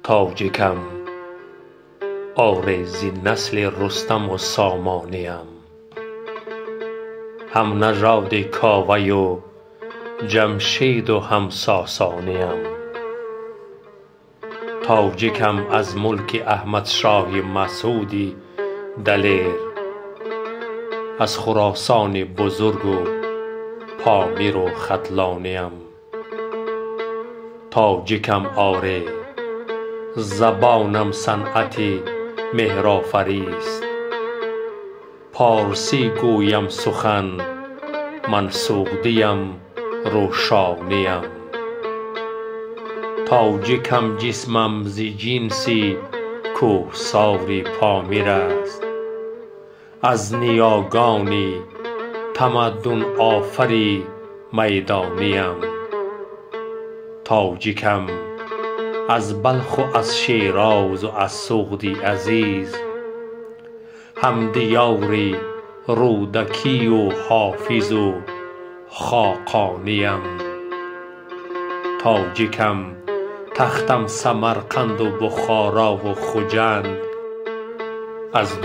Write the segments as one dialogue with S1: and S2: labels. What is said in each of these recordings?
S1: تاجیکم آرزی نسل رستم و سامانیم، هم نژاد کاوه و جمشید و هم ساسانیم. تاجیکم از ملک احمد شاه مسعودی دلیر، از خراسان بزرگ و پامیر و ختلانیم. تاجیکم آره، زبانم صنعتی مهرآفریست، پارسی گویم سخن من سوقدیم روشانیم. تاجیکم جسمم ز جنسی کوهسار پامیر است، از نیاگان تمدن آفری میدانیم. تاجیکم از بلخ و از شیراز و از سوقدی عزیز، هم دیار رودکی و حافظ و خاقانیم. تاجیکم تختم سمرقند و بخارا و خجند، از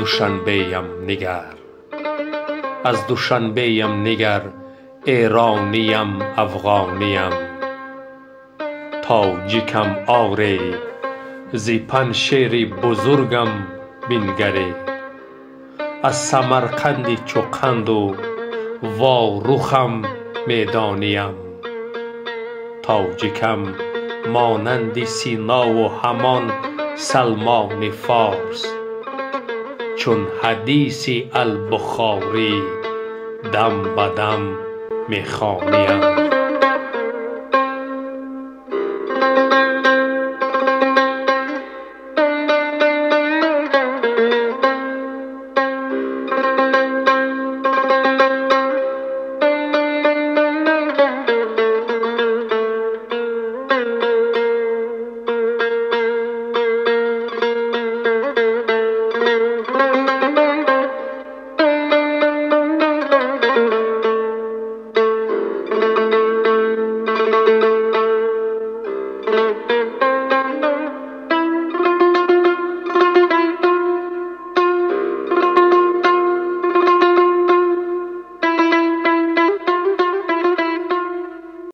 S1: دوشنبه‌ام نگر ایرانیم افغانیم. تاجیکم آری، ز پنجشیر بزرگم بنگری، از سمرقند چوقند و واروخم میدانیم. تاجیکم مانند سینا و همان سلمان فارس، چون حدیث البخاری دم به دم میخوانیم.